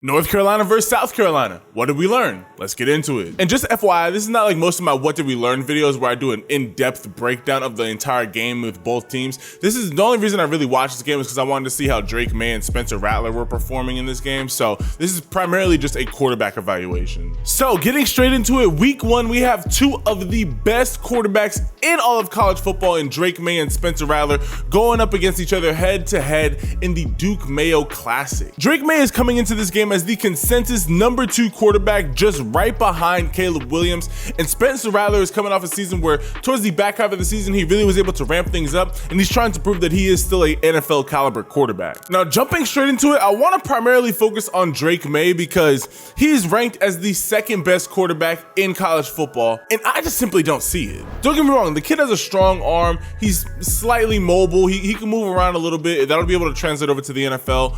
North Carolina versus South Carolina. What did we learn? Let's get into it. And just FYI, this is not like most of my what did we learn videos where I do an in-depth breakdown of the entire game with both teams. This is the only reason I really watched this game is because I wanted to see how Drake Maye and Spencer Rattler were performing in this game. So this is primarily just a quarterback evaluation. So getting straight into it, week one, we have two of the best quarterbacks in all of college football in Drake Maye and Spencer Rattler going up against each other head to head in the Duke Mayo Classic. Drake Maye is coming into this game as the consensus number 2 quarterback, just right behind Caleb Williams, and Spencer Rattler is coming off a season where towards the back half of the season he really was able to ramp things up, and he's trying to prove that he is still a NFL caliber quarterback. Now jumping straight into it, I want to primarily focus on Drake Maye because he is ranked as the second best quarterback in college football, and I just simply don't see it. Don't get me wrong, the kid has a strong arm, he's slightly mobile, he can move around a little bit, that'll be able to translate over to the NFL.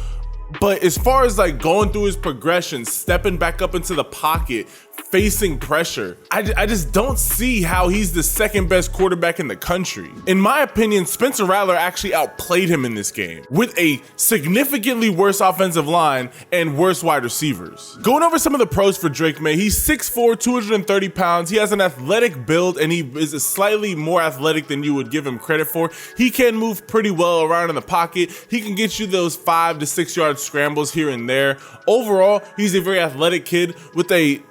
But as far as like going through his progression, stepping back up into the pocket, facing pressure, I just don't see how he's the second best quarterback in the country. In my opinion, Spencer Rattler actually outplayed him in this game with a significantly worse offensive line and worse wide receivers. Going over some of the pros for Drake Maye, he's 6'4", 230 pounds. He has an athletic build and he is slightly more athletic than you would give him credit for. He can move pretty well around in the pocket. He can get you those 5 to 6 yard scrambles here and there. Overall, he's a very athletic kid with a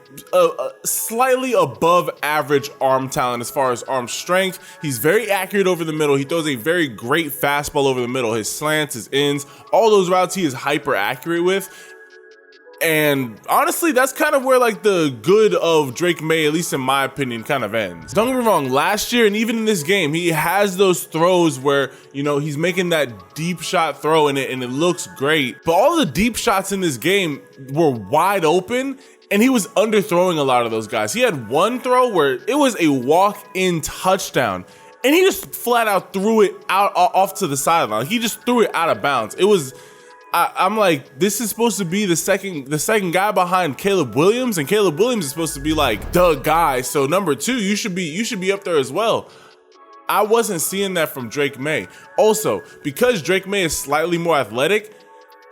slightly above average arm talent as far as arm strength. He's very accurate over the middle. He throws a very great fastball over the middle. His slants, his ends, all those routes he is hyper accurate with. And honestly, that's kind of where like the good of Drake Maye, at least in my opinion, kind of ends. Don't get me wrong, last year and even in this game, he has those throws where, you know, he's making that deep shot throw and it looks great. But all the deep shots in this game were wide open and he was underthrowing a lot of those guys. He had one throw where it was a walk-in touchdown and he just flat out threw it out off to the sideline. He just threw it out of bounds. It was, I'm like, this is supposed to be the second guy behind Caleb Williams, and Caleb Williams is supposed to be like the guy. So number 2, you should be up there as well. I wasn't seeing that from Drake Maye. Also, because Drake Maye is slightly more athletic,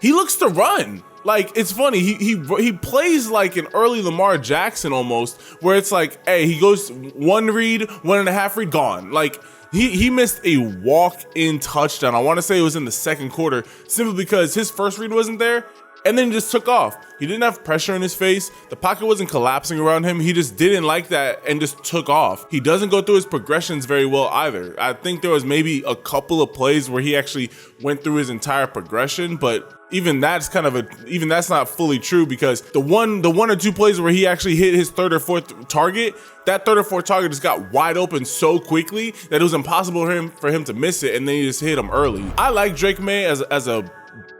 he looks to run. Like, it's funny, he plays like an early Lamar Jackson almost, where it's like, hey, he goes 1 read, 1.5 read, gone. Like, he missed a walk-in touchdown. I want to say it was in the second quarter, simply because his first read wasn't there, and then he just took off. He didn't have pressure in his face. The pocket wasn't collapsing around him. He just didn't like that and just took off. He doesn't go through his progressions very well either. I think there was maybe a couple of plays where he actually went through his entire progression, but even that's not fully true, because the one or two plays where he actually hit his 3rd or 4th target, that 3rd or 4th target just got wide open so quickly that it was impossible for him to miss it, and then he just hit him early. I like Drake Maye as a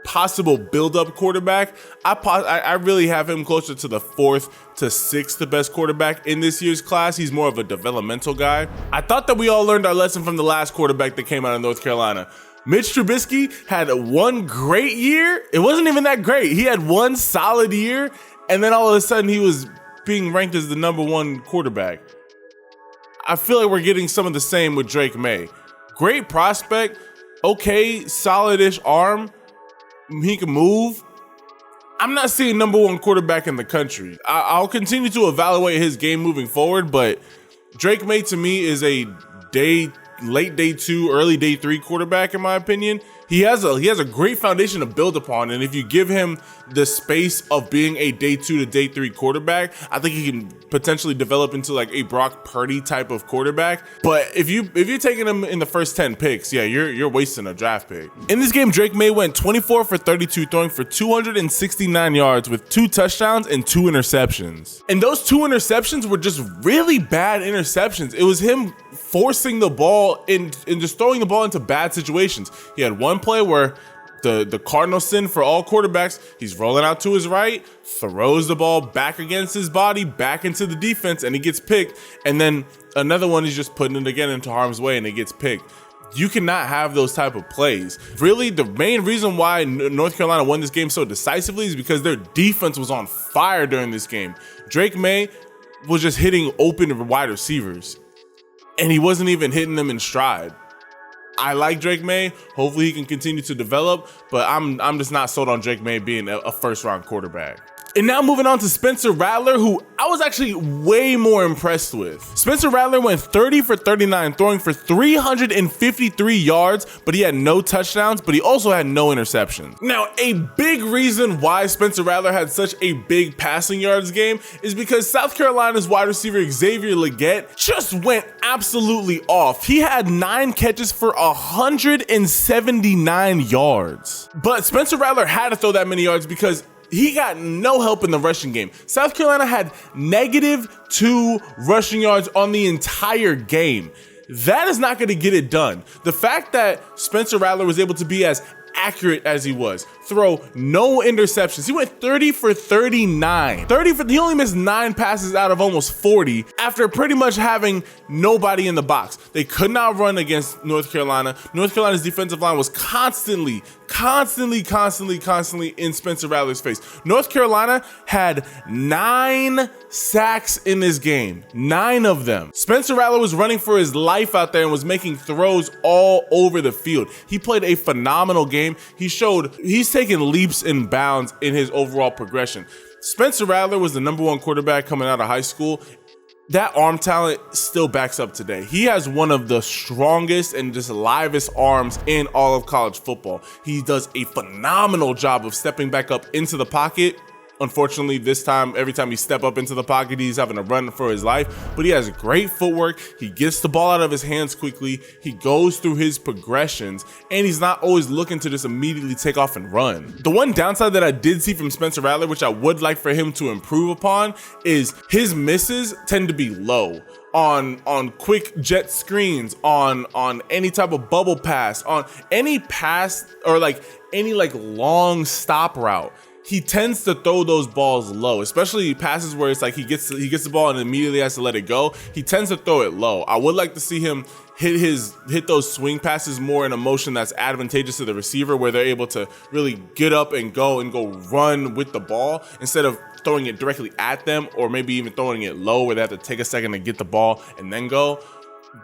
possible build-up quarterback. I really have him closer to the 4th to 6th best quarterback in this year's class. He's more of a developmental guy. I thought that we all learned our lesson from the last quarterback that came out of North Carolina. Mitch Trubisky had one great year. It wasn't even that great. He had one solid year, and then all of a sudden he was being ranked as the number 1 quarterback. I feel like we're getting some of the same with Drake Maye. Great prospect, okay, solid-ish arm, he can move. I'm not seeing number 1 quarterback in the country. I'll continue to evaluate his game moving forward, but Drake Maye to me is a late day 2, early day 3 quarterback in my opinion. He has a great foundation to build upon, and if you give him the space of being a day 2 to day 3 quarterback, I think he can potentially develop into like a Brock Purdy type of quarterback. But if you're taking him in the first 10 picks, yeah, you're wasting a draft pick. In this game, Drake Maye went 24 for 32, throwing for 269 yards with 2 touchdowns and 2 interceptions. And those 2 interceptions were just really bad interceptions. It was him forcing the ball and just throwing the ball into bad situations. He had one play where the cardinal sin for all quarterbacks, he's rolling out to his right, throws the ball back against his body, back into the defense, and he gets picked. And then another one, he's just putting it again into harm's way and it gets picked. You cannot have those type of plays. Really, the main reason why North Carolina won this game so decisively is because their defense was on fire during this game. Drake Maye was just hitting open wide receivers, and he wasn't even hitting them in stride. I like Drake Maye. Hopefully he can continue to develop, but I'm just not sold on Drake Maye being a first-round quarterback. And now moving on to Spencer Rattler, who I was actually way more impressed with. Spencer Rattler went 30 for 39, throwing for 353 yards, but he had no touchdowns, but he also had no interceptions. Now, a big reason why Spencer Rattler had such a big passing yards game is because South Carolina's wide receiver Xavier Legette just went absolutely off. He had 9 catches for 179 yards. But Spencer Rattler had to throw that many yards because he got no help in the rushing game. South Carolina had -2 rushing yards on the entire game. That is not going to get it done. The fact that Spencer Rattler was able to be as accurate as he was, throw no interceptions. He went 30 for 39. He only missed 9 passes out of almost 40 after pretty much having nobody in the box. They could not run against North Carolina. North Carolina's defensive line was constantly in Spencer Rattler's face. North Carolina had 9 sacks in this game, 9 of them. Spencer Rattler was running for his life out there and was making throws all over the field. He played a phenomenal game. He showed he's taken leaps and bounds in his overall progression. Spencer Rattler was the #1 quarterback coming out of high school. That arm talent still backs up today. He has one of the strongest and just livest arms in all of college football. He does a phenomenal job of stepping back up into the pocket. Unfortunately, this time, every time he step up into the pocket, he's having to run for his life, but he has great footwork. He gets the ball out of his hands quickly. He goes through his progressions, and he's not always looking to just immediately take off and run. The one downside that I did see from Spencer Rattler, which I would like for him to improve upon, is his misses tend to be low. On quick jet screens, on any type of bubble pass, on any pass or any long stop route. He tends to throw those balls low, especially passes where it's like he gets the ball and immediately has to let it go. He tends to throw it low. I would like to see him hit those swing passes more in a motion that's advantageous to the receiver, where they're able to really get up and go run with the ball instead of throwing it directly at them, or maybe even throwing it low where they have to take a second to get the ball and then go.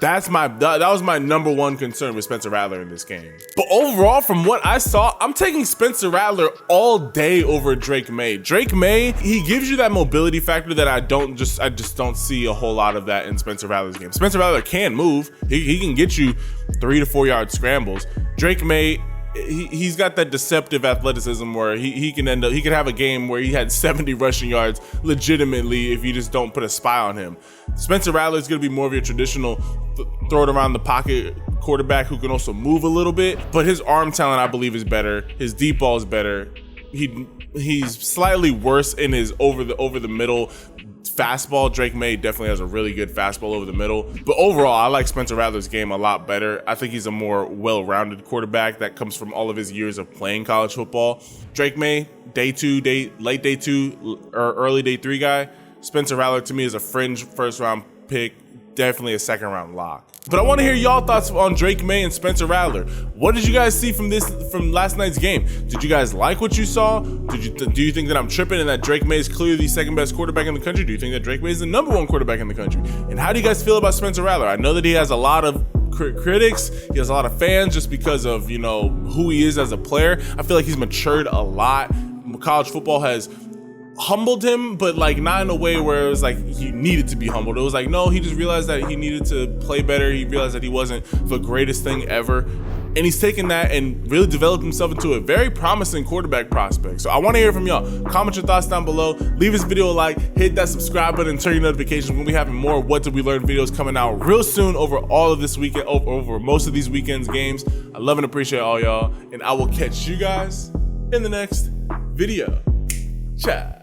That was my #1 concern with Spencer Rattler in this game. But overall, from what I saw, I'm taking Spencer Rattler all day over Drake Maye. Drake Maye, he gives you that mobility factor that I just don't see a whole lot of that in Spencer Rattler's game. Spencer Rattler can move. He can get you 3 to 4 yard scrambles. Drake Maye, he's got that deceptive athleticism where he can have a game where he had 70 rushing yards legitimately if you just don't put a spy on him. Spencer Rattler is going to be more of your traditional throw it around the pocket quarterback who can also move a little bit, but his arm talent I believe is better. His deep ball is better. He's slightly worse in his over the middle fastball. Drake Maye definitely has a really good fastball over the middle. But overall, I like Spencer Rattler's game a lot better. I think he's a more well-rounded quarterback that comes from all of his years of playing college football. Drake Maye, late day 2 or early day 3 guy. Spencer Rattler to me is a fringe first-round pick, definitely a second-round lock. But I want to hear y'all thoughts on Drake Maye and Spencer Rattler. What did you guys see from last night's game? Did you guys like what you saw? Do you think that I'm tripping and that Drake Maye is clearly the second best quarterback in the country? Do you think that Drake Maye is the #1 quarterback in the country? And how do you guys feel about Spencer Rattler? I know that he has a lot of critics, he has a lot of fans just because of who he is as a player. I feel like he's matured a lot. College football has humbled him, but not in a way where it was like he needed to be humbled. It was like, no, he just realized that he needed to play better. He realized that he wasn't the greatest thing ever, and he's taken that and really developed himself into a very promising quarterback prospect. So I want to hear from y'all. Comment your thoughts down below. Leave this video a like, hit that subscribe button, and turn your notifications. We'll be having more What Did We Learn videos coming out real soon over all of this weekend, over most of these weekends games. I love and appreciate all y'all, and I will catch you guys in the next video. Ciao.